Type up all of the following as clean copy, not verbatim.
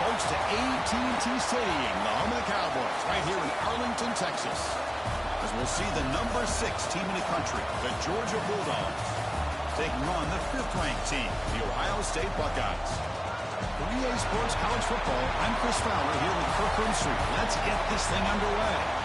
Folks, to AT&T Stadium, the home of the Cowboys, right here in Arlington, Texas. As we'll see the number 6 team in the country, the Georgia Bulldogs, taking on the 5th-ranked team, the Ohio State Buckeyes. For EA Sports College Football, I'm Chris Fowler here with Kirk Street. Let's get this thing underway.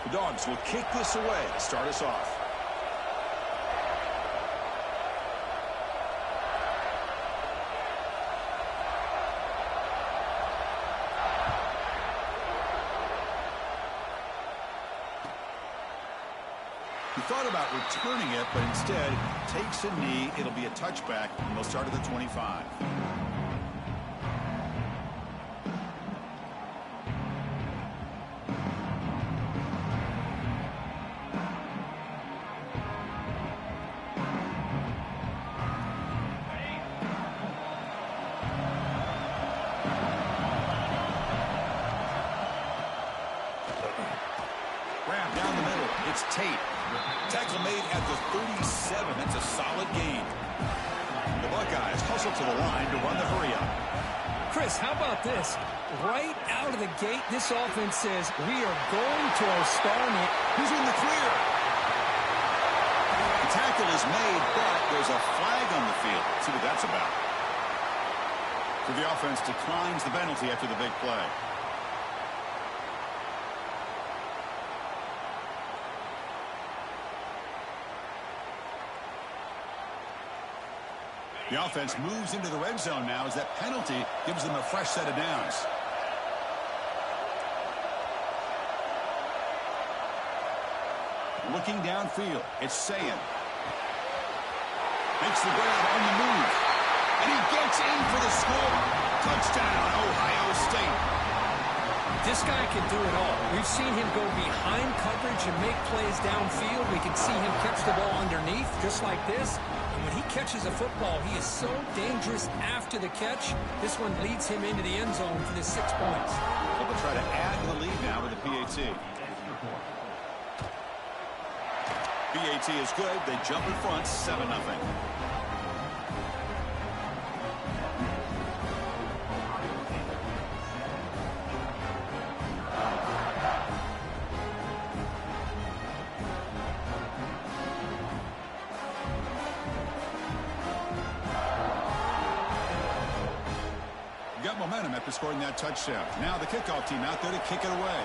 The Dogs will kick this away to start us off. He thought about returning it, but instead takes a knee. It'll be a touchback, and they'll start at the 25. Down the middle, it's Tate. Tackle made at the 37. That's a solid gain. The Buckeyes hustle to the line to run the hurry-up. Chris, how about this? Right out of the gate, this offense says, we are going to our star man. He's in the clear. The tackle is made, but there's a flag on the field. Let's see what that's about. So the offense declines the penalty after the big play. The offense moves into the red zone now as that penalty gives them a fresh set of downs. Looking downfield, it's Sayin. Makes the grab on the move. And he gets in for the score. Touchdown, Ohio State. This guy can do it all. We've seen him go behind coverage and make plays downfield. We can see him catch the ball underneath, just like this. And when he catches a football, he is so dangerous after the catch. This one leads him into the end zone for the 6 points. So they'll try to add to the lead now with the PAT. PAT is good. They jump in front, 7-0. Got momentum after scoring that touchdown. Now the kickoff team out there to kick it away.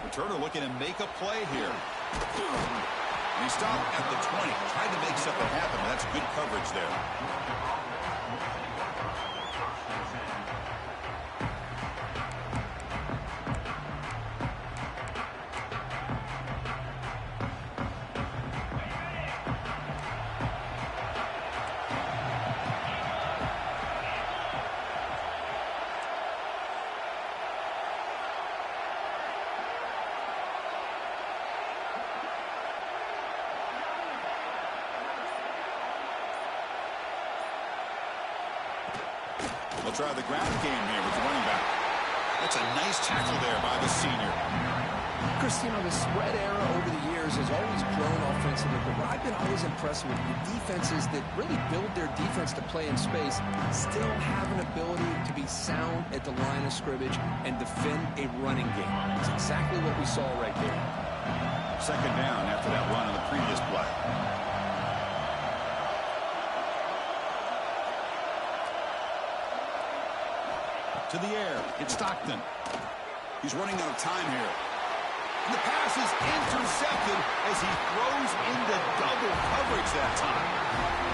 Returner looking to make a play here. And he stopped at the 20. Tried to make something happen. That's good coverage there. They'll try the ground game here with the running back. That's a nice tackle there by the senior. Chris, you know, the spread era over the years has always grown offensively, but what I've been always impressed with the defenses that really build their defense to play in space still have an ability to be sound at the line of scrimmage and defend a running game. It's exactly what we saw right there. Second down after that run on the previous play. To the air, it's Stockton. He's running out of time here. And the pass is intercepted as he throws into double coverage that time.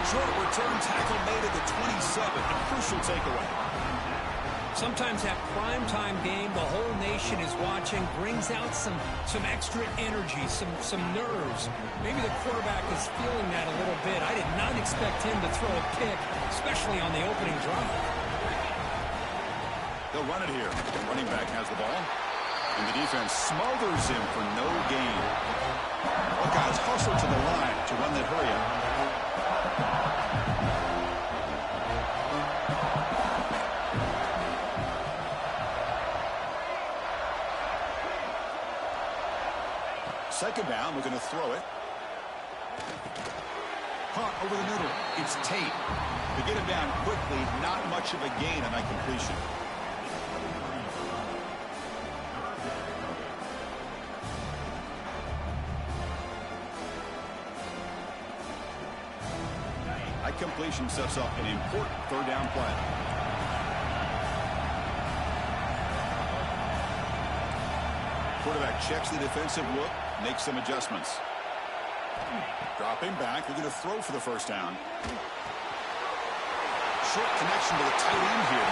Short return tackle made at the 27, a crucial takeaway. Sometimes that primetime game, the whole nation is watching, brings out some extra energy, some nerves. Maybe the quarterback is feeling that a little bit. I did not expect him to throw a pick, especially on the opening drive. They'll run it here. The running back has the ball. And the defense smothers him for no gain. Buckeyes hustle to the line to run that hurry up. Second down, we're going to throw it. Caught over the middle. It's Tate. To get him down quickly, not much of a gain on that completion. That completion sets up an important third down play. Quarterback checks the defensive look, makes some adjustments. Dropping back, they're going to throw for the first down. Short connection to the tight end here.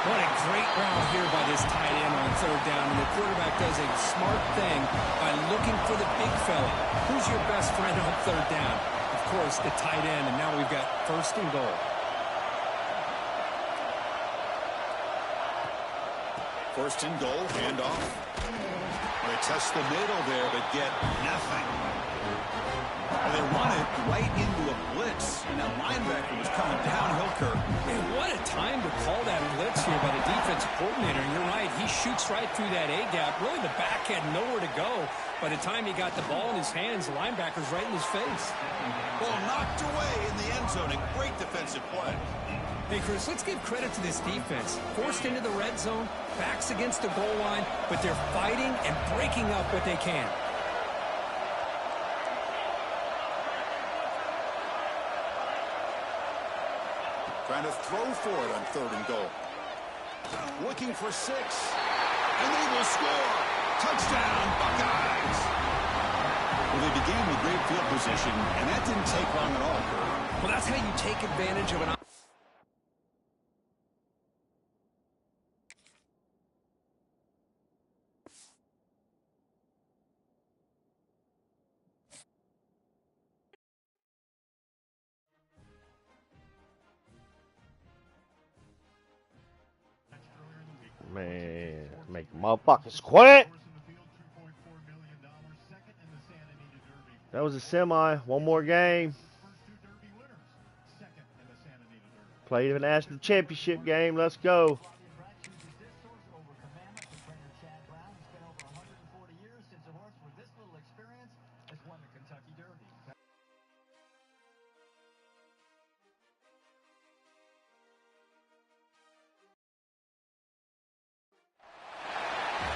What a great route here by this tight end on third down. And the quarterback does a smart thing by looking for the big fella. Who's your best friend on third down? Of course, the tight end. And now we've got first and goal. First and goal, handoff. They test the middle there, but get nothing. And they run it right into a blitz. And that linebacker was coming downhill, Kirk. And what a time to call that blitz here by the defense coordinator. And you're right, he shoots right through that A-gap. Really, the back had nowhere to go. By the time he got the ball in his hands, the linebacker's right in his face. Ball knocked away in the end zone. A great defensive play. Hey, Chris, let's give credit to this defense. Forced into the red zone, backs against the goal line, but they're fighting and breaking up what they can. Trying to throw for it on third and goal. Looking for 6. And they will score. Touchdown, Buckeyes. Well, they began with great field position, and that didn't take long at all, Kirk. Well, that's how you take advantage of an Man, make motherfuckers quit. That was a semi. One more game. Played a national championship game. Let's go.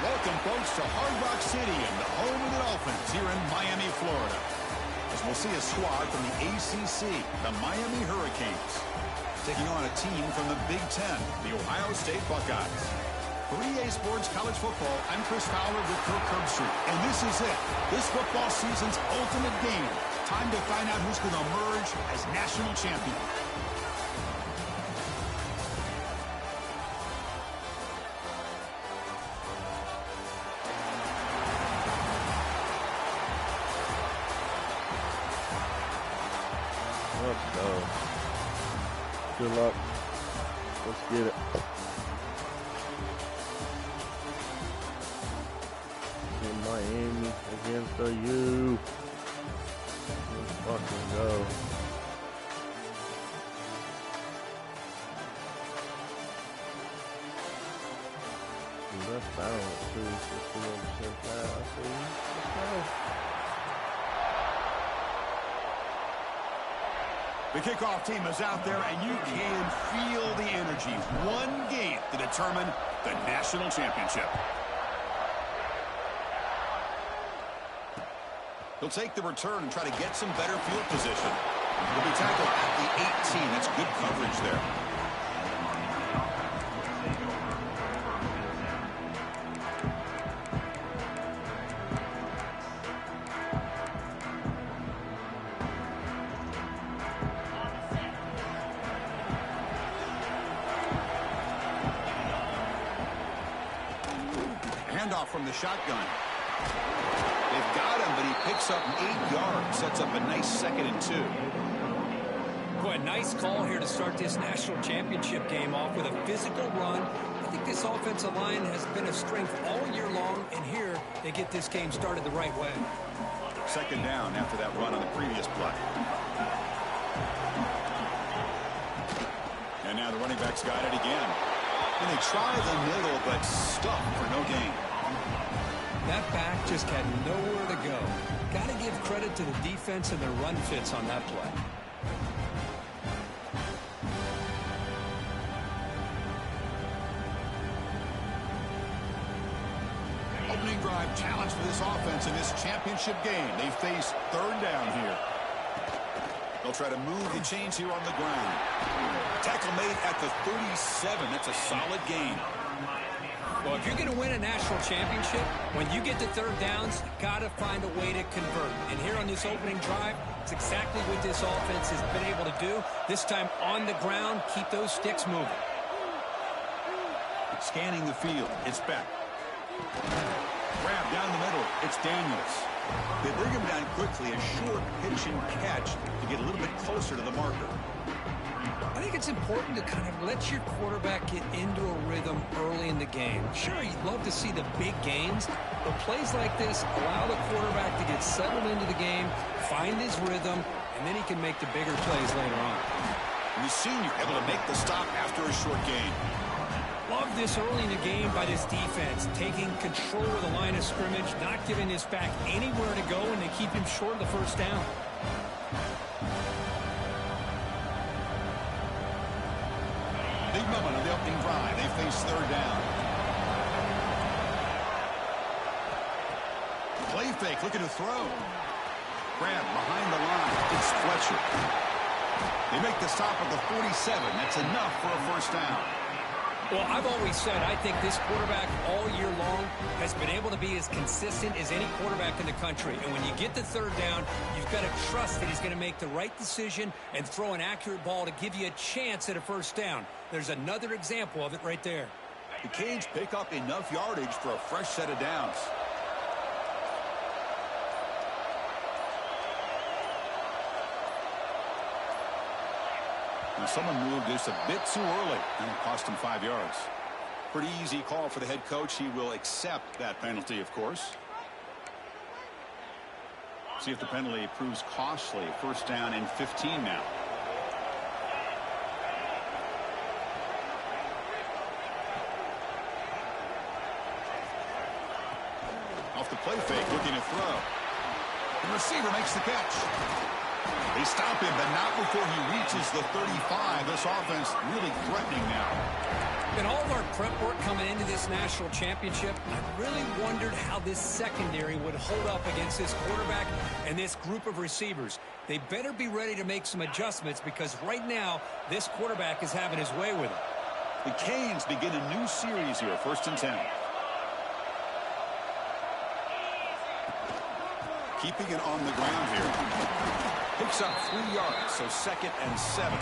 Welcome, folks, to Hard Rock City and the home of the Dolphins here in Miami, Florida. As we'll see a squad from the ACC, the Miami Hurricanes, taking on a team from the Big Ten, the Ohio State Buckeyes. For EA Sports College Football, I'm Chris Fowler with Kirk Herbstreit, and this is it. This football season's ultimate game. Time to find out who's going to emerge as national champion. Let's go. Good luck. Let's get it. In Miami against the U. Let's fucking go. That's balance too. 61% pass. I see. Let's go. The kickoff team is out there, and you can feel the energy. One game to determine the national championship. He'll take the return and try to get some better field position. He'll be tackled at the 18. That's good coverage there. Handoff from the shotgun. They've got him, but he picks up 8 yards, sets up a nice 2nd and 2. Boy, nice call here to start this national championship game off with a physical run. I think this offensive line has been a strength all year long, and here they get this game started the right way. 2nd down after that run on the previous play. And now the running back's got it again. And they try the middle, but stuck for no gain. That back just had nowhere to go. Got to give credit to the defense and their run fits on that play. Opening drive challenge for this offense in this championship game. They face 3rd down here. They'll try to move the chains here on the ground. Tackle made at the 37. That's a solid gain. Well, if you're going to win a national championship, when you get to 3rd downs, you got to find a way to convert. And here on this opening drive, it's exactly what this offense has been able to do. This time on the ground, keep those sticks moving. Scanning the field, it's Beck. Grab down the middle, it's Daniels. They bring him down quickly, a short pitch and catch to get a little bit closer to the marker. I think it's important to kind of let your quarterback get into a rhythm early in the game. Sure, you'd love to see the big gains, but plays like this allow the quarterback to get settled into the game, find his rhythm, and then he can make the bigger plays later on. The senior able to make the stop after a short gain. Love this early in the game by this defense, taking control of the line of scrimmage, not giving this back anywhere to go, and they keep him short of the 1st down. Big moment of the opening drive. They face 3rd down. Play fake, looking to throw. Grab behind the line. It's Fletcher. They make the stop at the 47. That's enough for a 1st down. Well, I've always said I think this quarterback all year long has been able to be as consistent as any quarterback in the country. And when you get to 3rd down, you've got to trust that he's going to make the right decision and throw an accurate ball to give you a chance at a 1st down. There's another example of it right there. The Canes pick up enough yardage for a fresh set of downs. Now someone moved just a bit too early, and it cost him 5 yards. Pretty easy call for the head coach. He will accept that penalty, of course. See if the penalty proves costly. 1st down and 15 now. Off the play fake, looking to throw. The receiver makes the catch. They stop him, but not before he reaches the 35. This offense really threatening now. In all of our prep work coming into this national championship, I really wondered how this secondary would hold up against this quarterback and this group of receivers. They better be ready to make some adjustments because right now, this quarterback is having his way with it. The Canes begin a new series here, 1st and 10. Keeping it on the ground here. Picks up 3 yards, so 2nd and 7.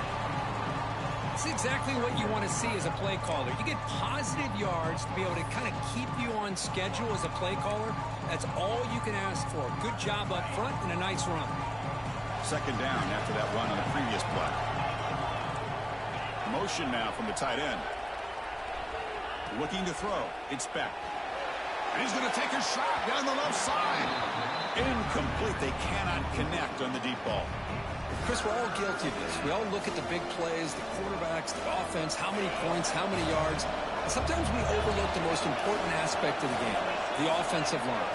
It's exactly what you want to see as a play caller. You get positive yards to be able to kind of keep you on schedule as a play caller. That's all you can ask for. Good job up front and a nice run. 2nd down after that run on the previous play. Motion now from the tight end. Looking to throw. It's Beck. And he's going to take a shot down the left side. Incomplete. They cannot connect on the deep ball. Chris, we're all guilty of this. We all look at the big plays, the quarterbacks, the offense, how many points, how many yards. Sometimes we overlook the most important aspect of the game, the offensive line.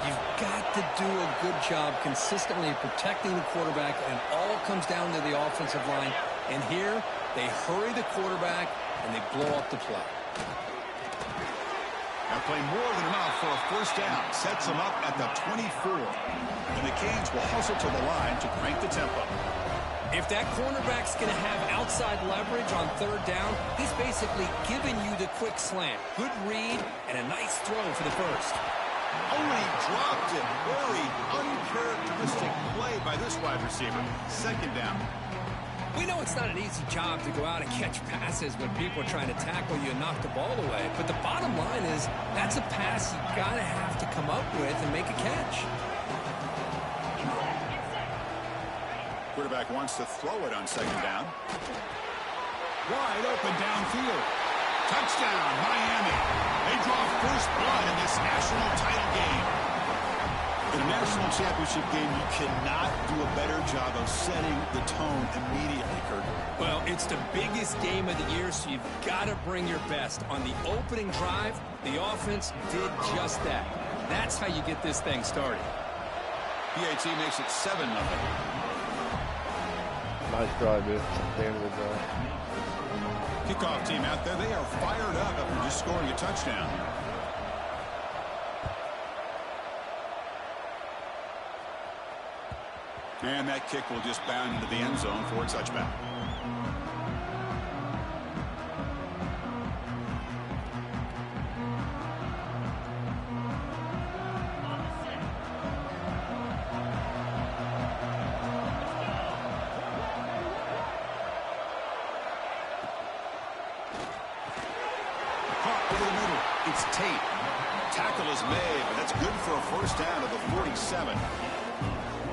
You've got to do a good job consistently protecting the quarterback, and it all comes down to the offensive line. And here, they hurry the quarterback, and they blow up the play. Now play more than enough for a first down. Sets them up at the 24. And the Canes will hustle to the line to crank the tempo. If that cornerback's going to have outside leverage on third down, he's basically giving you the quick slant. Good read and a nice throw for the first. Oh, he dropped it. Very uncharacteristic play by this wide receiver. Second down. We know it's not an easy job to go out and catch passes when people are trying to tackle you and knock the ball away. But the bottom line is that's a pass you got to have to come up with and make a catch. Quarterback wants to throw it on second down. Wide open downfield. Touchdown, Miami. They draw first blood in this national title game. In a national championship game, you cannot do a better job of setting the tone immediately, Kurt. Well, it's the biggest game of the year, so you've got to bring your best. On the opening drive, the offense did just that. That's how you get this thing started. PAT makes it 7-0. Nice drive, man. Damn good drive. Kickoff team out there, they are fired up after just scoring a touchdown. And that kick will just bound into the end zone for a touchback. Over the middle, it's Tate. Tackle is made, but that's good for a first down of the 47.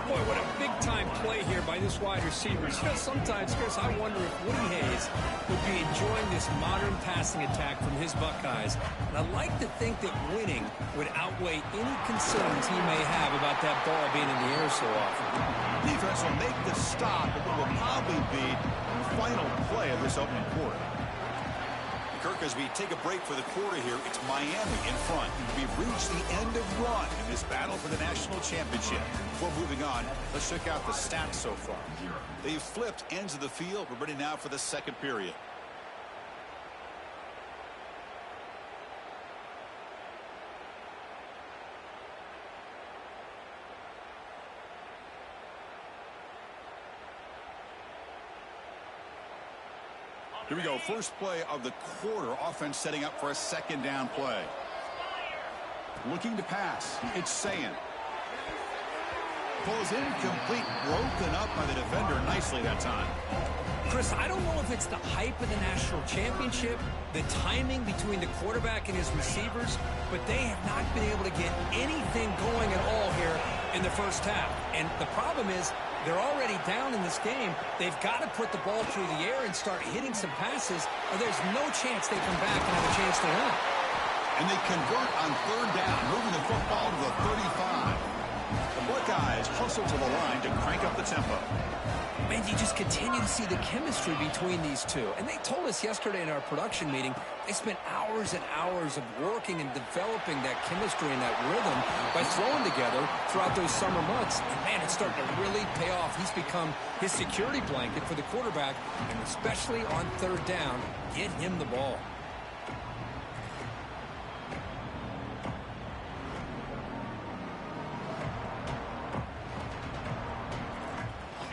Boy, what a big-time play here by this wide receiver. You know, sometimes, Chris, I wonder if Woody Hayes would be enjoying this modern passing attack from his Buckeyes. And I like to think that winning would outweigh any concerns he may have about that ball being in the air so often. Defense will make the stop, but what will probably be the final play of this opening quarter. Kirk, as we take a break for the quarter here, it's Miami in front. We've reached the end of run in this battle for the national championship. Before moving on, let's check out the stats so far. They've flipped ends of the field. We're ready now for the second period. Here we go. First play of the quarter. Offense setting up for a second down play. Looking to pass. It's Sayan. Pulls incomplete. Broken up by the defender nicely that time. Chris, I don't know if it's the hype of the national championship, the timing between the quarterback and his receivers, but they have not been able to get anything going at all here in the first half. And the problem is, they're already down in this game. They've got to put the ball through the air and start hitting some passes, or there's no chance they come back and have a chance to win. And they convert on third down, moving the football to the 35. The Buckeyes hustle to the line to crank up the tempo. Man, you just continue to see the chemistry between these two. And they told us yesterday in our production meeting, they spent hours and hours of working and developing that chemistry and that rhythm by throwing together throughout those summer months. And man, it's starting to really pay off. He's become his security blanket for the quarterback, and especially on third down, get him the ball.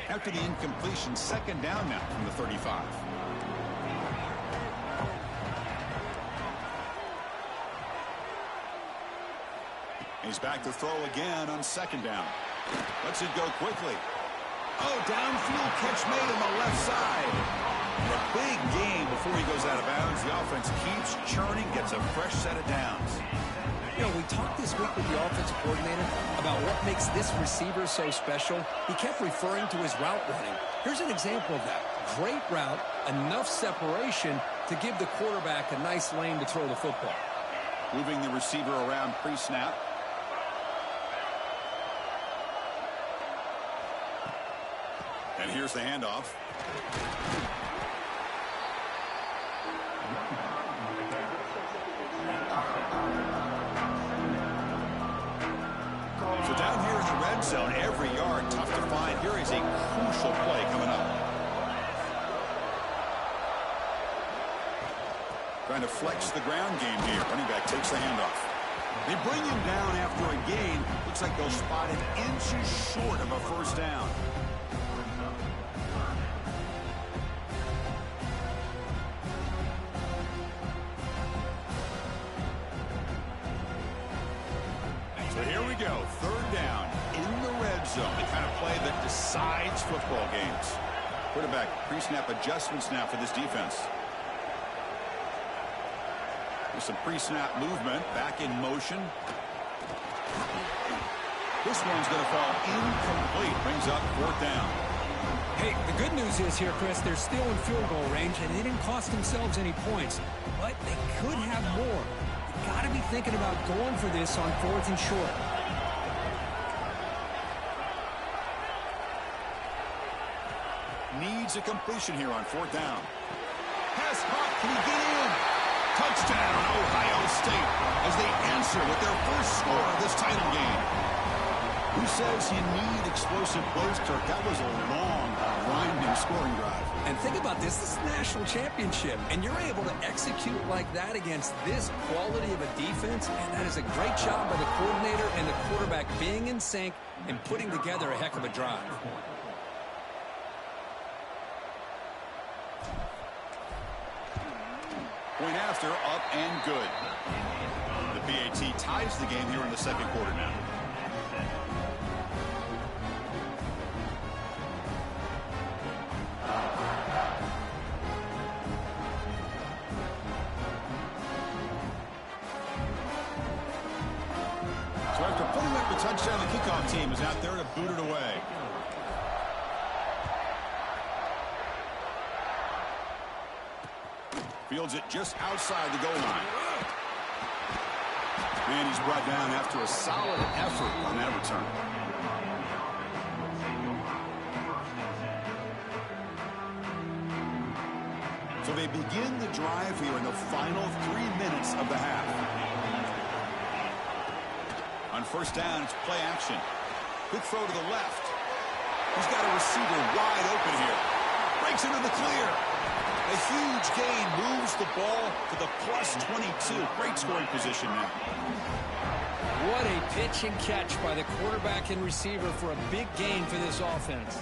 After the incompletion, second down now from the 35. He's back to throw again on second down. Lets it go quickly. Oh, downfield catch made on the left side. And a big gain before he goes out of bounds. The offense keeps churning, gets a fresh set of downs. You know, we talked this week with the offensive coordinator about what makes this receiver so special. He kept referring to his route running. Here's an example of that. Great route, enough separation to give the quarterback a nice lane to throw the football. Moving the receiver around pre-snap. And here's the handoff. zone. Every yard tough to find. Here is a crucial play coming up. Trying to flex the ground game here. Running back takes the handoff. They bring him down after a gain. Looks like they'll spot him inches short of a first down. So here we go. Third down in the red zone. The kind of play that decides football games. Quarterback pre-snap adjustments now for this defense. Some pre-snap movement, back in motion. This one's going to fall incomplete. Brings up fourth down. Hey, the good news is here, Chris, they're still in field goal range, and they didn't cost themselves any points. But they could have more. You got to be thinking about going for this on fourth and short. Needs a completion here on fourth down. Pass caught. Can he get in? Touchdown, Ohio State, as they answer with their first score of this title game. Who says you need explosive plays, Kirk? That was a long, grinding scoring drive. And think about this. This is a national championship, and you're able to execute like that against this quality of a defense, and that is a great job by the coordinator and the quarterback being in sync and putting together a heck of a drive. Point after, up and good. The PAT ties the game here in the second quarter now. So after putting up the touchdown, the kickoff team is out there to boot it away. Fields it just outside the goal line. And he's brought down after a solid effort on that return. So they begin the drive here in the final 3 minutes of the half. On first down, it's play action. Quick throw to the left. He's got a receiver wide open here. Breaks into the clear. A huge gain moves the ball to the plus 22. Great scoring position now. What a pitch and catch by the quarterback and receiver for a big gain for this offense.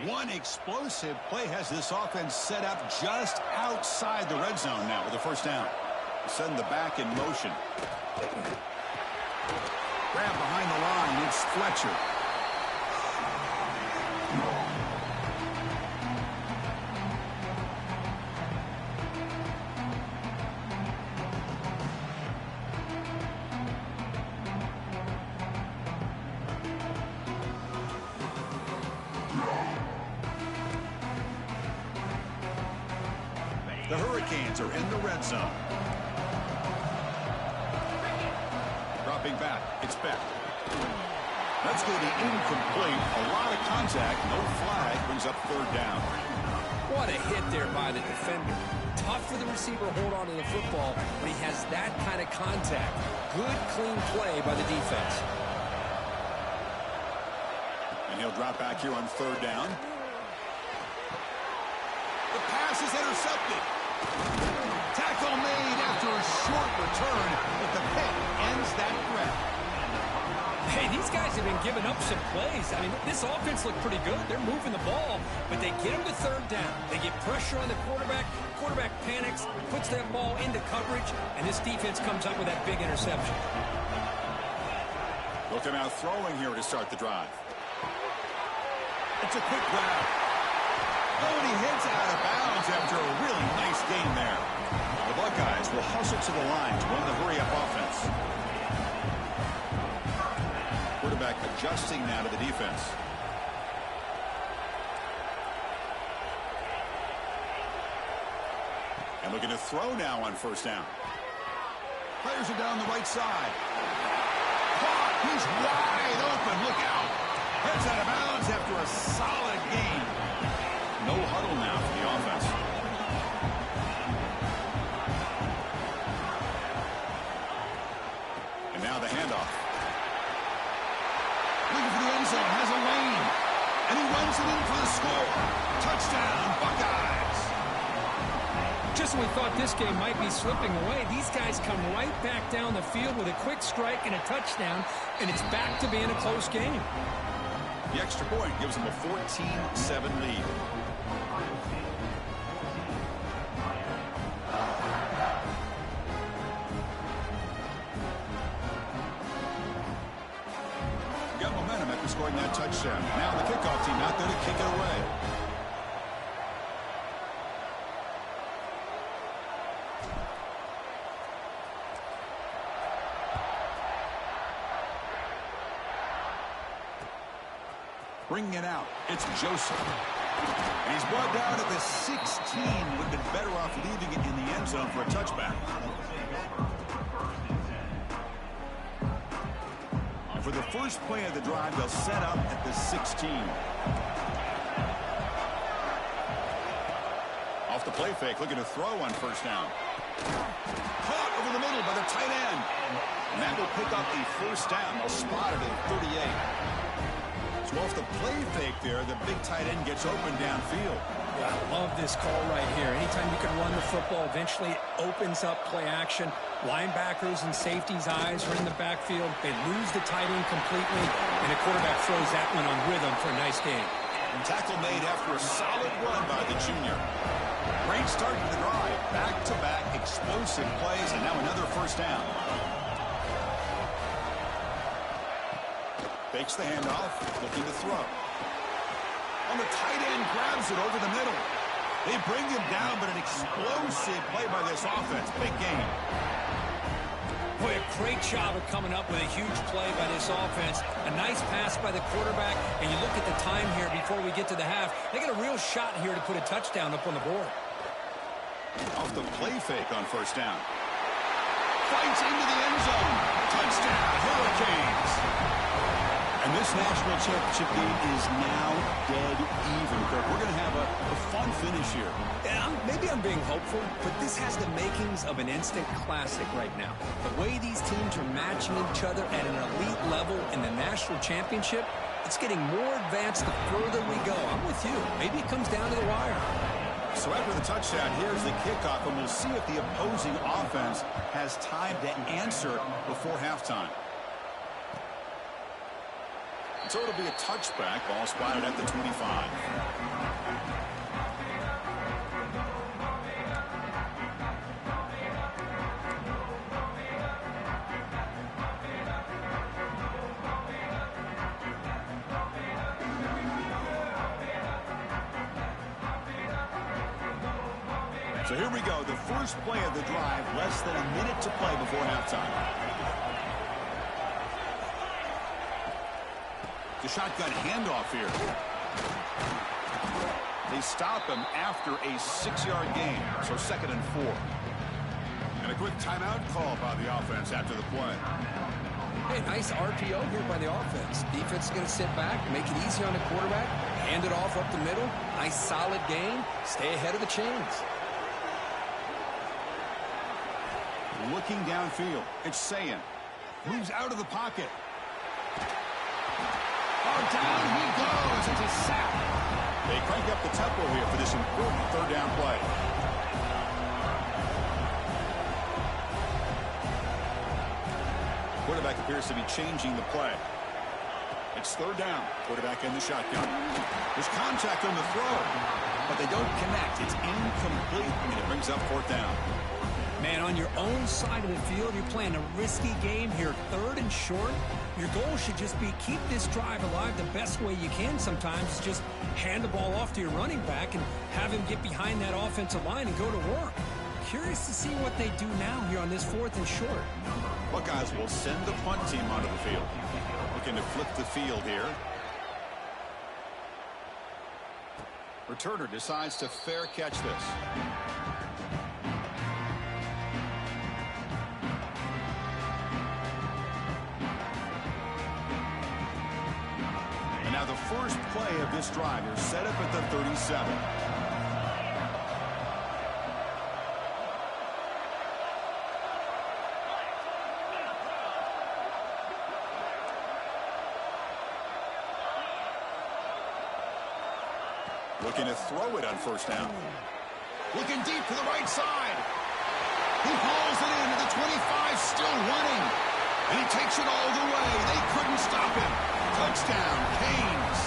One explosive play has this offense set up just outside the red zone now with a first down. Sending the back in motion. Grab behind the line. It's Fletcher. The Hurricanes are in the red zone. Dropping back, it's Beck. That's going to be incomplete. A lot of contact, no flag, brings up third down. What a hit there by the defender. Tough for the receiver to hold on to the football, but he has that kind of contact. Good, clean play by the defense. And he'll drop back here on third down. The pass is intercepted. Tackle made after a short return, but the pick ends that threat. Hey, these guys have been giving up some plays. I mean, this offense looked pretty good. They're moving the ball, but they get him to third down. They get pressure on the quarterback. Quarterback panics, puts that ball into coverage, and this defense comes up with that big interception. Looking out throwing here to start the drive. It's a quick grab. Oh, and he hits out of bounds after a really nice gain there. The Buckeyes will hustle to the line to run the hurry-up offense. Quarterback adjusting now to the defense. And looking to throw now on first down. Players are down the right side. Caught. He's wide open. Look out. Heads out of bounds after a solid gain. No huddle now for the offense. And Now the handoff. Looking for the end zone. Has a lane. And he runs it in for the score. Touchdown, Buckeyes. Just when we thought this game might be slipping away, these guys come right back down the field with a quick strike and a touchdown, and it's back to being a close game. The extra point gives them a 14-7 lead. Got momentum after scoring that touchdown. Now the kickoff team out there to kick it away. Bringing it out, it's Joseph. And he's brought down at the 16. Would have been better off leaving it in the end zone for a touchback. And for the first play of the drive, they'll set up at the 16. Off the play fake, looking to throw on first down. Caught over the middle by the tight end. And that will pick up the first down. They'll spot it at 38. So off the play fake there, the big tight end gets open downfield. Yeah, I love this call right here. Anytime you can run the football, eventually it opens up play action. Linebackers and safeties' eyes are in the backfield. They lose the tight end completely, and the quarterback throws that one on rhythm for a nice game. And tackle made after a solid run by the junior. Great start to the drive. Back-to-back explosive plays, and now another first down. Fakes the handoff, looking to throw. On the tight end, grabs it over the middle. They bring him down, but an explosive play by this offense. Big game. Boy, a great job of coming up with a huge play by this offense. A nice pass by the quarterback, and you look at the time here before we get to the half. They got a real shot here to put a touchdown up on the board. Off the play fake on first down. Fights into the end zone. Touchdown, Hurricanes. And this national championship game is now dead even. We're going to have a fun finish here. Yeah, maybe I'm being hopeful, but this has the makings of an instant classic right now. The way these teams are matching each other at an elite level in the national championship, it's getting more advanced the further we go. I'm with you. Maybe it comes down to the wire. So after the touchdown, here's the kickoff, and we'll see if the opposing offense has time to answer before halftime. So it'll be a touchback. Ball spotted at the 25. So here we go. The first play of the drive. Less than a minute to play before halftime. The shotgun handoff here. They stop him after a 6-yard gain, so 2nd and 4. And a quick timeout call by the offense after the play. Hey, nice RPO here by the offense. Defense is going to sit back, make it easy on the quarterback, hand it off up the middle. Nice solid gain. Stay ahead of the chains. Looking downfield, it's Sayan. Moves out of the pocket. Down he goes. It's a sack. They crank up the tempo here for this important third down play. Quarterback appears to be changing the play. It's third down. Quarterback in the shotgun. There's contact on the throw, but they don't connect. It's incomplete, and it brings up fourth down. Man, on your own side of the field, you're playing a risky game here, 3rd and short. Your goal should just be keep this drive alive the best way you can sometimes. Just hand the ball off to your running back and have him get behind that offensive line and go to work. Curious to see what they do now here on this 4th and short. Buckeyes will send the punt team onto the field. Looking to flip the field here. Returner decides to fair catch this. And now the first play of this drive is set up at the 37. Looking to throw it on first down. Looking deep to the right side. He hauls it into the 25, still running. And he takes it all the way. They couldn't stop him. Touchdown, Canes.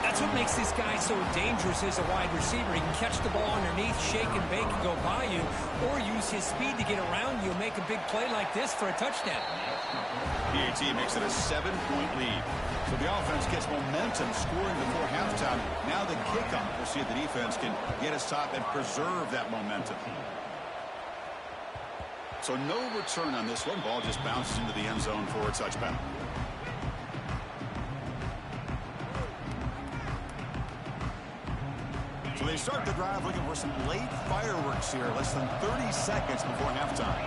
That's what makes this guy so dangerous as a wide receiver. He can catch the ball underneath, shake and bake and go by you, or use his speed to get around you and make a big play like this for a touchdown. PAT makes it a 7-point lead. So the offense gets momentum scoring before halftime. Now the kickoff. We'll see if the defense can get a stop and preserve that momentum. So no return on this one. Ball just bounces into the end zone for a touchdown. So they start the drive looking for some late fireworks here. Less than 30 seconds before halftime.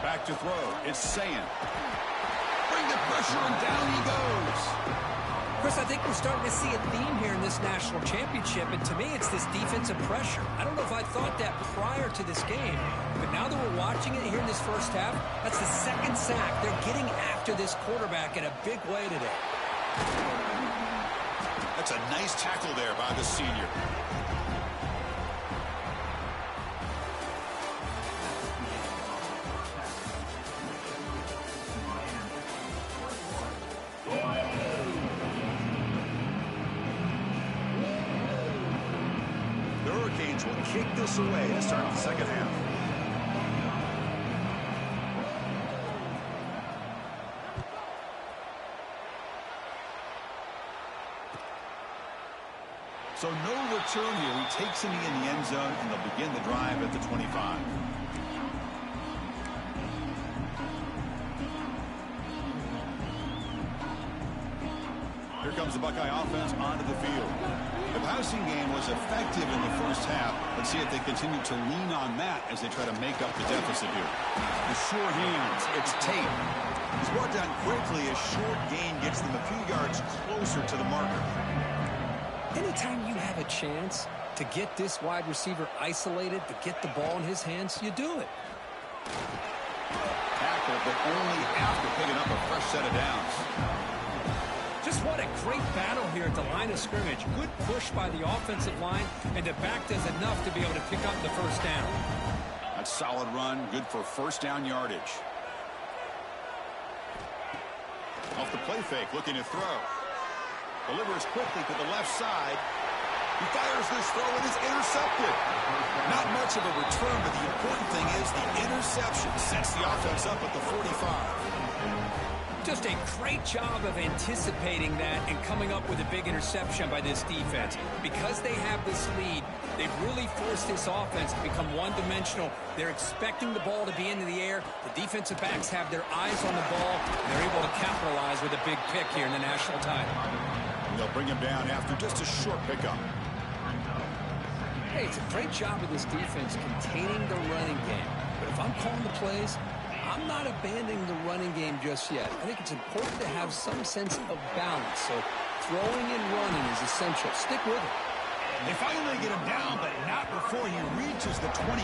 Back to throw. It's Sayan. Bring the pressure and down he goes. Chris, I think we're starting to see a theme here in this national championship, and to me it's this defensive pressure. I don't know if I thought that prior to this game, but now that we're watching it here in this first half, that's the second sack. They're getting after this quarterback in a big way today. That's a nice tackle there by the senior. The Hurricanes will kick this away to start the second half. So no return here. He takes it in the end zone, and they'll begin the drive at the 25. Here comes the Buckeye offense onto the field. The passing game was effective in the first half. Let's see if they continue to lean on that as they try to make up the deficit here. The short hands. It's Tate. He's brought down quickly. A short gain gets them a few yards closer to the marker. Anytime you have a chance to get this wide receiver isolated, to get the ball in his hands, you do it. Tackle, but only after picking up a fresh set of downs. Just what a great battle here at the line of scrimmage. Good push by the offensive line, and the back does enough to be able to pick up the first down. That's solid run, good for first down yardage. Off the play fake, looking to throw. Delivers quickly to the left side. He fires this throw and is intercepted. Not much of a return, but the important thing is the interception sets the offense up at the 45. Just a great job of anticipating that and coming up with a big interception by this defense. Because they have this lead, they've really forced this offense to become one-dimensional. They're expecting the ball to be into the air. The defensive backs have their eyes on the ball, and they're able to capitalize with a big pick here in the national title. They'll bring him down after just a short pickup. Hey, it's a great job of this defense containing the running game. But if I'm calling the plays, I'm not abandoning the running game just yet. I think it's important to have some sense of balance. So throwing and running is essential. Stick with it. They finally get him down, but not before he reaches the 28.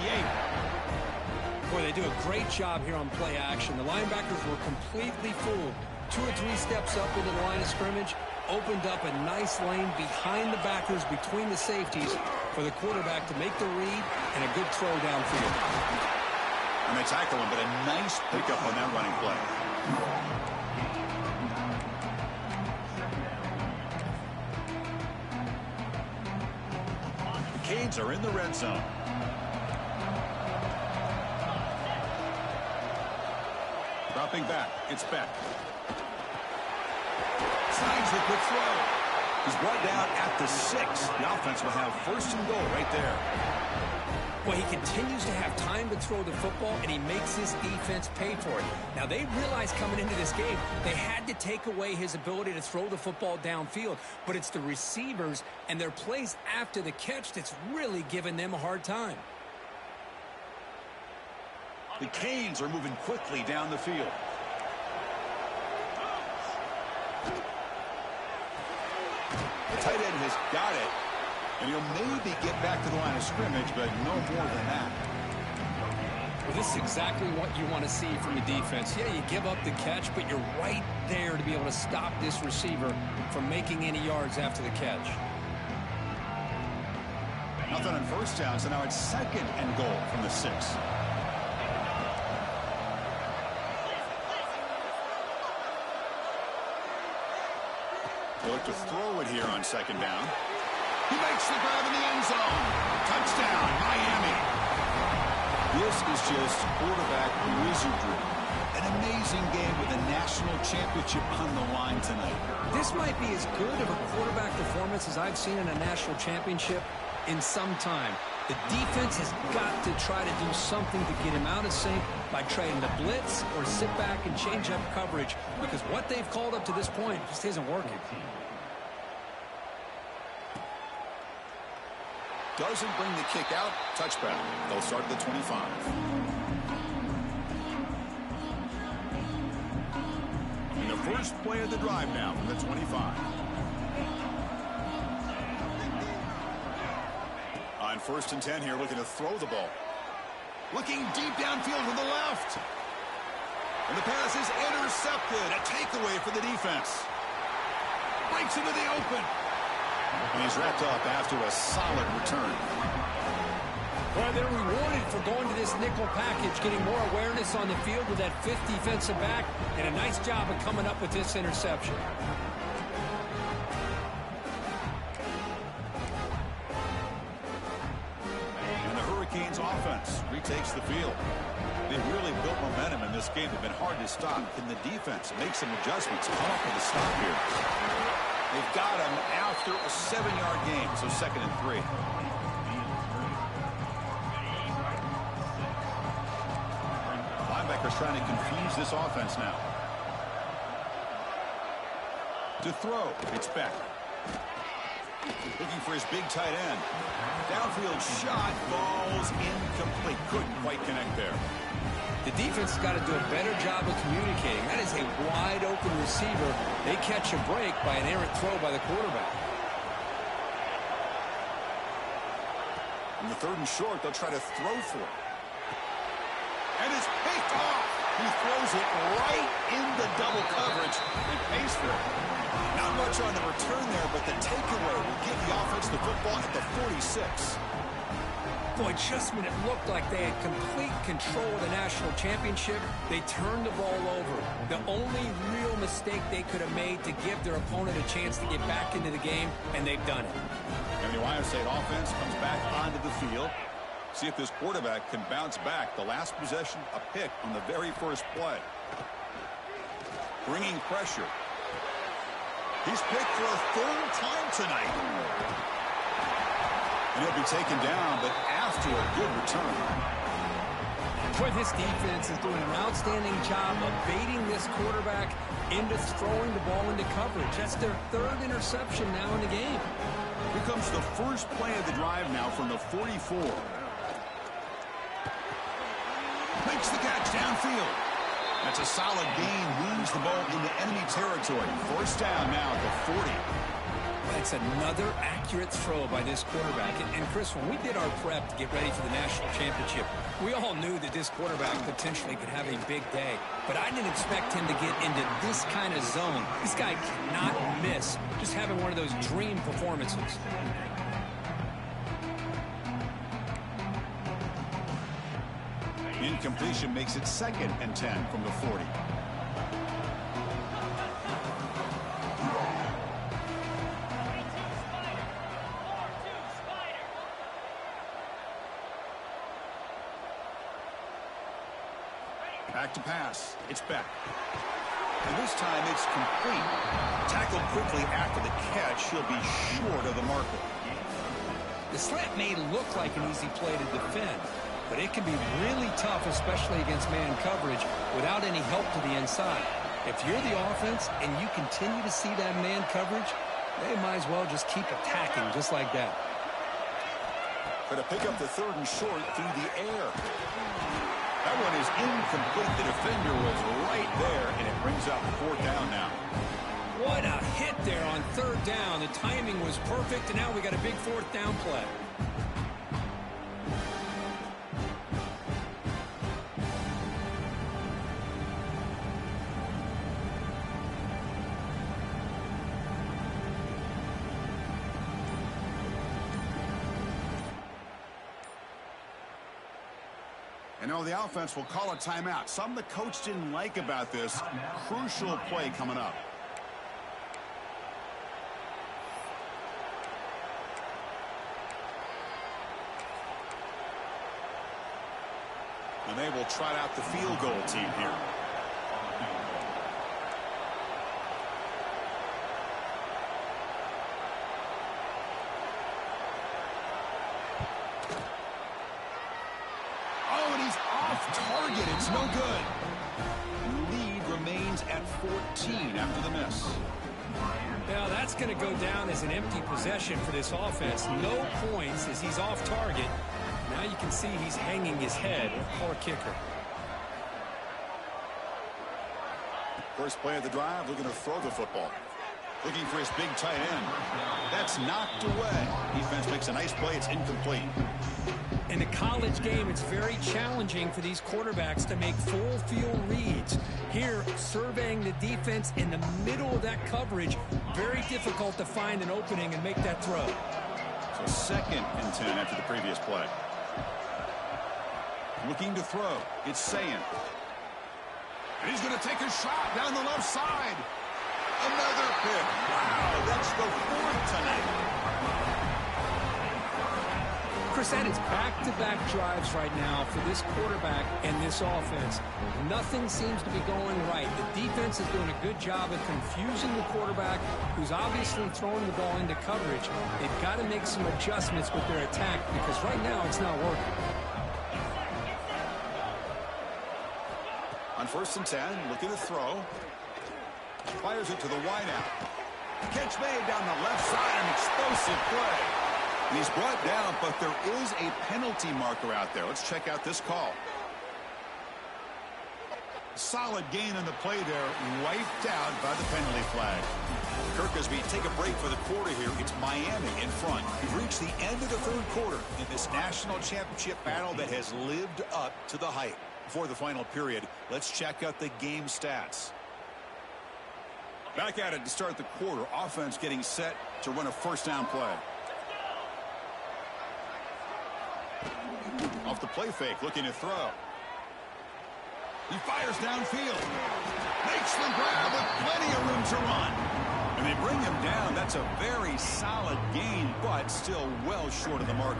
Boy, they do a great job here on play action. The linebackers were completely fooled. 2 or 3 steps up into the line of scrimmage, opened up a nice lane behind the backers, between the safeties, for the quarterback to make the read and a good throw downfield. And they tackle him, but a nice pickup on that running play. The Canes are in the red zone. Dropping back, it's Beck. Slides the quick throw. He's brought down at the 6. The offense will have first and goal right there. Well, he continues to have time to throw the football, and he makes his defense pay for it. Now, they realized coming into this game, they had to take away his ability to throw the football downfield. But it's the receivers and their plays after the catch that's really giving them a hard time. The Canes are moving quickly down the field. The tight end has got it. And he'll maybe get back to the line of scrimmage, but no more than that. Well, this is exactly what you want to see from the defense. Yeah, you give up the catch, but you're right there to be able to stop this receiver from making any yards after the catch. Nothing on first down, so now it's 2nd and goal from the 6. They look to throw it here on 2nd down. He makes the grab in the end zone. Touchdown, Miami. This is just quarterback wizardry. An amazing game with a national championship on the line tonight. This might be as good of a quarterback performance as I've seen in a national championship in some time. The defense has got to try to do something to get him out of sync by trying to blitz or sit back and change up coverage, because what they've called up to this point just isn't working. Doesn't bring the kick out. Touchback. They'll start at the 25. And the first play of the drive now from the 25. On 1st and 10 here, looking to throw the ball. Looking deep downfield to the left. And the pass is intercepted. A takeaway for the defense. Breaks into the open. And he's wrapped up after a solid return. Well, they're rewarded for going to this nickel package, getting more awareness on the field with that 5th defensive back, and a nice job of coming up with this interception. And the Hurricanes offense retakes the field. They really built momentum in this game. They've been hard to stop. Can the defense make some adjustments, come up with a stop here? They've got him after a 7-yard gain, so 2nd and 3. Linebackers trying to confuse this offense now. To throw, it's back. Looking for his big tight end. Downfield shot, falls incomplete. Couldn't quite connect there. The defense has got to do a better job of communicating. That is a wide-open receiver. They catch a break by an errant throw by the quarterback. In the 3rd and short, they'll try to throw for it. And it's picked off. He throws it right into double coverage and pays for it. Not much on the return there, but the takeaway will give the offense the football at the 46. Boy, just when it looked like they had complete control of the national championship, they turned the ball over. The only real mistake they could have made to give their opponent a chance to get back into the game, and they've done it. And the Ohio State offense comes back onto the field. See if this quarterback can bounce back. The last possession, a pick on the very first play. Bringing pressure. He's picked for a 3rd time tonight. And he'll be taken down, but after a good return. Boy, this defense is doing an outstanding job of baiting this quarterback into throwing the ball into coverage. That's their 3rd interception now in the game. Here comes the first play of the drive now from the 44. Makes the catch downfield. That's a solid gain. Moves the ball into enemy territory. 1st down now at the 40. That's another accurate throw by this quarterback. And Chris, when we did our prep to get ready for the national championship, we all knew that this quarterback potentially could have a big day. But I didn't expect him to get into this kind of zone. This guy cannot miss. Just having one of those dream performances. Incompletion makes it 2nd and 10 from the 40. Back to pass. It's back. And this time it's complete. Tackled quickly after the catch. He'll be short of the marker. The slant may look like an easy play to defend, but it can be really tough, especially against man coverage, without any help to the inside. If you're the offense and you continue to see that man coverage, they might as well just keep attacking just like that. Going to pick up the 3rd and short through the air. That one is incomplete. The defender was right there, and it brings up 4th down now. What a hit there on 3rd down. The timing was perfect, and now we got a big 4th down play. And now the offense will call a timeout. Something the coach didn't like about this. Crucial play coming up. And they will trot out the field goal team here. Oh, and he's off target. It's no good. Lead remains at 14 after the miss. Now that's going to go down as an empty possession for this offense. No points as he's off target. Now you can see he's hanging his head. Poor kicker. First play of the drive, looking to throw the football. Looking for his big tight end. That's knocked away. Defense makes a nice play. It's incomplete. In a college game, it's very challenging for these quarterbacks to make full field reads. Here, surveying the defense in the middle of that coverage, very difficult to find an opening and make that throw. So 2nd and 10 after the previous play. Looking to throw. It's Sayin. And he's going to take a shot down the left side. Another pick. Wow, that's the 4th tonight. Chris, that is back-to-back drives right now for this quarterback and this offense. Nothing seems to be going right. The defense is doing a good job of confusing the quarterback, who's obviously throwing the ball into coverage. They've got to make some adjustments with their attack because right now it's not working. On 1st and 10, looking to throw. Fires it to the wideout. Catch made down the left side, an explosive play. And he's brought down, but there is a penalty marker out there. Let's check out this call. Solid gain on the play there, wiped out by the penalty flag. Kirk, as we take a break for the quarter here, it's Miami in front. We've reached the end of the 3rd quarter in this national championship battle that has lived up to the hype. Before the final period, let's check out the game stats. Back at it to start the quarter. Offense getting set to run a 1st down play. Off the play fake, looking to throw. He fires downfield. Makes the grab with plenty of room to run. And they bring him down. That's a very solid gain, but still well short of the marker.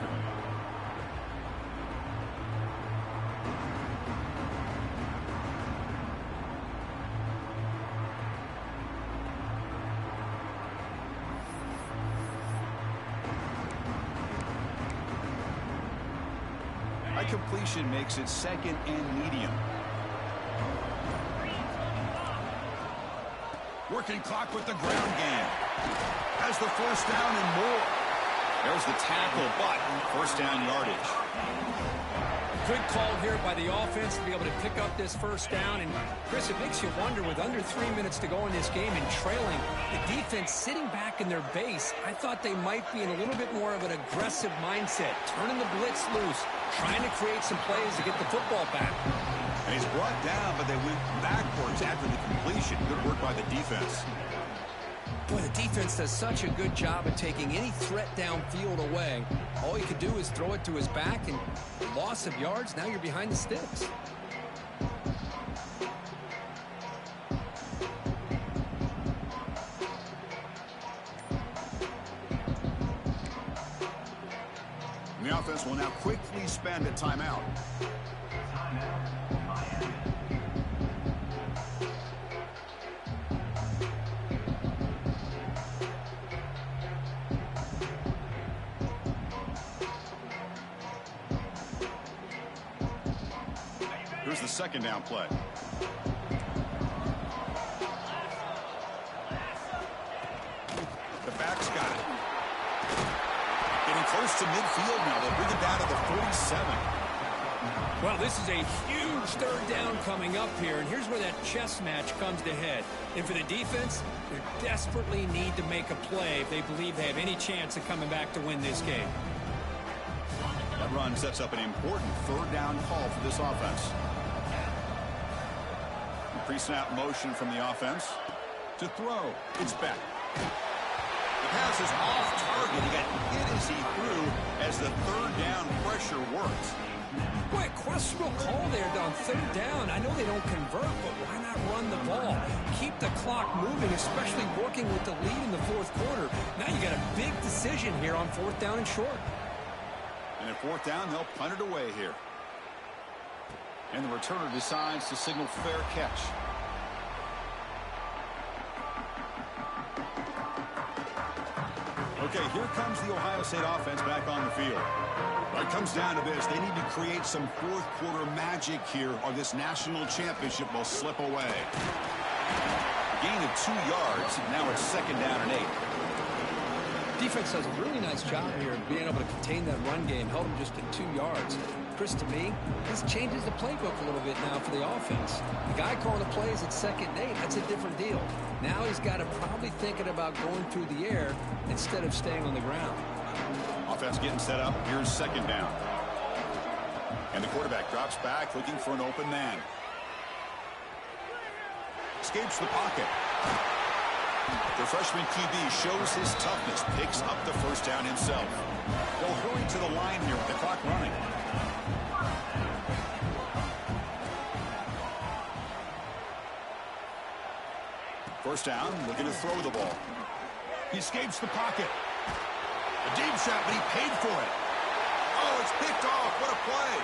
Completion makes it 2nd and medium. Working clock with the ground game. Has the 1st down and more. There's the tackle, but 1st down yardage. Good call here by the offense to be able to pick up this 1st down. And, Chris, it makes you wonder, with under 3 minutes to go in this game and trailing, the defense sitting back in their base, I thought they might be in a little bit more of an aggressive mindset, turning the blitz loose, trying to create some plays to get the football back. And he's brought down, but they went backwards after the completion. Good work by the defense. Boy, the defense does such a good job of taking any threat downfield away. All you could do is throw it to his back, and loss of yards, now you're behind the sticks. And the offense will now quickly spend a timeout. Here's the 2nd down play. The back's got it. Getting close to midfield now. They'll bring it down to the 47. Well, this is a huge 3rd down coming up here, and here's where that chess match comes to head. And for the defense, they desperately need to make a play if they believe they have any chance of coming back to win this game. That run sets up an important 3rd down call for this offense. Pre-snap motion from the offense. To throw, it's back. The pass is off target. He got hit as he threw as the third down pressure worked. Boy, questionable call there on third down. I know they don't convert, but why not run the ball? Keep the clock moving, especially working with the lead in the fourth quarter. Now you got a big decision here on fourth down and short. And at fourth down, they'll punt it away here. And the returner decides to signal fair catch. Okay, here comes the Ohio State offense back on the field. It comes down to this. They need to create some fourth quarter magic here or this national championship will slip away. Gain of 2 yards. Now it's second down and 8. Defense does a really nice job here of being able to contain that run game, held them just at 2 yards. Chris, to me, this changes the playbook a little bit now for the offense. The guy calling the plays at second and 8, that's a different deal. Now he's got to probably thinking about going through the air instead of staying on the ground. Offense getting set up. Here's second down. And the quarterback drops back looking for an open man. Escapes the pocket. The freshman QB shows his toughness, picks up the first down himself. They'll hurry to the line here with the clock running. First down, looking to throw the ball. He escapes the pocket. A deep shot, but he paid for it. Oh, it's picked off. What a play.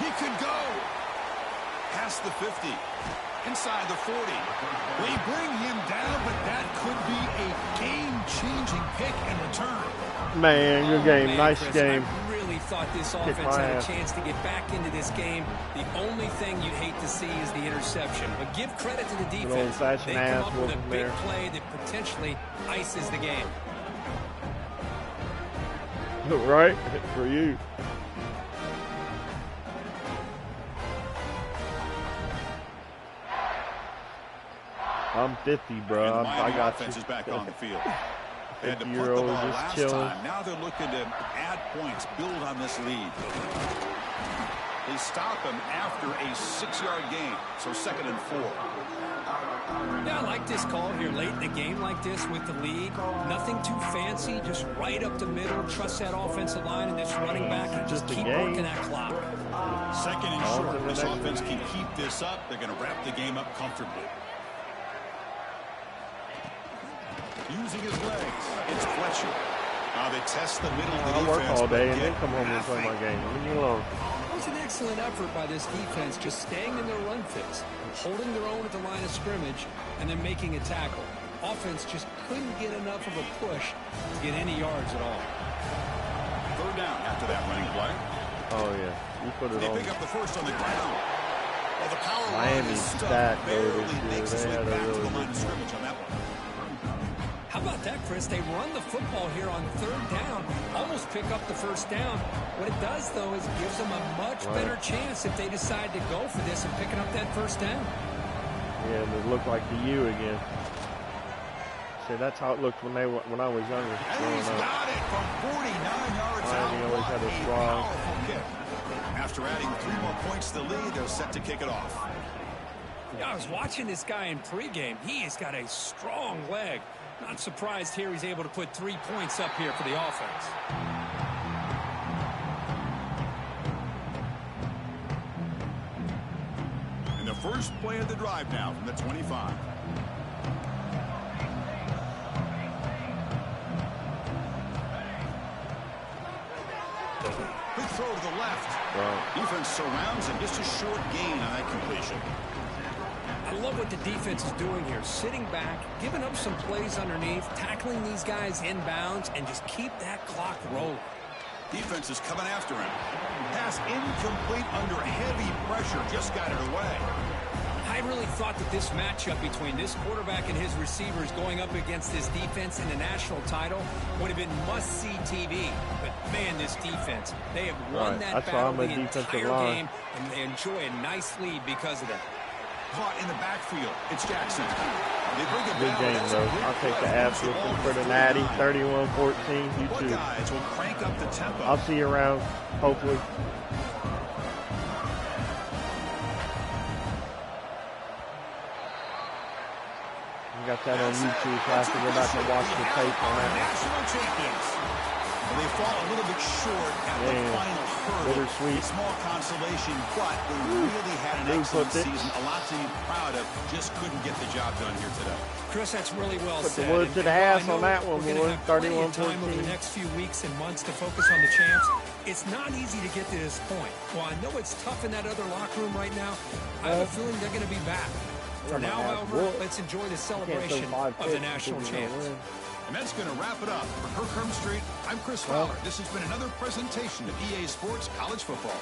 He could go. Past the 50. Inside the 40. They bring him down, but that could be a game-changing pick and return. Man, good game. Man, nice Chris, game. I really thought this offense had a chance to get back into this game. The only thing you'd hate to see is the interception. But give credit to the defense. They come up with a big play that potentially ices the game. Right? For you. I'm 50, bro. I got you. Is back on the field. They had to 50 punt the year ball old last just chilling. time. Now they're looking to add points, build on this lead. They stop him after a 6-yard gain, so second and 4. Yeah, I like this call here late in the game like this with the lead. Nothing too fancy, just right up the middle. Trust that offensive line and this running back and just keep working that clock. Second and short. This offense can keep this up. They're going to wrap the game up comfortably. Using his legs, it's Fletcher. Now they test the middle of the defense. I work all day and then come home and play my game. Leave me alone. It was an excellent effort by this defense, just staying in their run fits, holding their own at the line of scrimmage, and then making a tackle. Offense just couldn't get enough of a push to get any yards at all. Third down after that running play. Oh, yeah. You put it They on. pick up the first on the ground. Well, the power Miami's stacked, though, barely this year. makes its They way had a back to really the line good of scrimmage on that one. How about that, Chris? They run the football here on third down, almost pick up the first down. What it does, though, is it gives them a much better chance if they decide to go for this and picking up that first down. Yeah, and it looked like the U again. See, that's how it looked when I was younger. And he's got it from 49 yards Miami out. always had a strong. Powerful kick. After adding 3 more points to the lead, they're set to kick it off. Yeah, I was watching this guy in pregame. He has got a strong leg. Not surprised here he's able to put 3 points up here for the offense. And the first play of the drive now from the 25. Quick throw to the left. Wow. Defense surrounds him. Just a short gain on that completion. I love what the defense is doing here. Sitting back, giving up some plays underneath, tackling these guys inbounds, and just keep that clock rolling. Defense is coming after him. Pass incomplete under heavy pressure. Just got it away. I really thought that this matchup between this quarterback and his receivers going up against this defense in the national title would have been must-see TV. But, man, this defense, they have won that battle the entire game, and they enjoy a nice lead because of that. Caught in the backfield. It's Jackson. They bring it Good down. game, though. I'll take the ass whooping for the Natty. 31-14. You What too. guys will crank up the tempo. I'll see you around, hopefully. You got got that on YouTube, so I have to go back and watch the tape on that one. National champions. Well, they fall a little bit short at the final hurdle. Bittersweet. A small consolation, but they really had an excellent season. A lot to be proud of. Just couldn't get the job done here today. Chris, that's really well Put said. the wood to the ass on that one, we're going to have plenty of time over 31-14. the next few weeks and months to focus on the champs. It's not easy to get to this point. While I know it's tough in that other locker room right now, I have a feeling they're going to be back. For now, however, let's enjoy the celebration of the national champs. And that's going to wrap it up. For Kirk Street, I'm Chris Fowler. This has been another presentation of EA Sports College Football.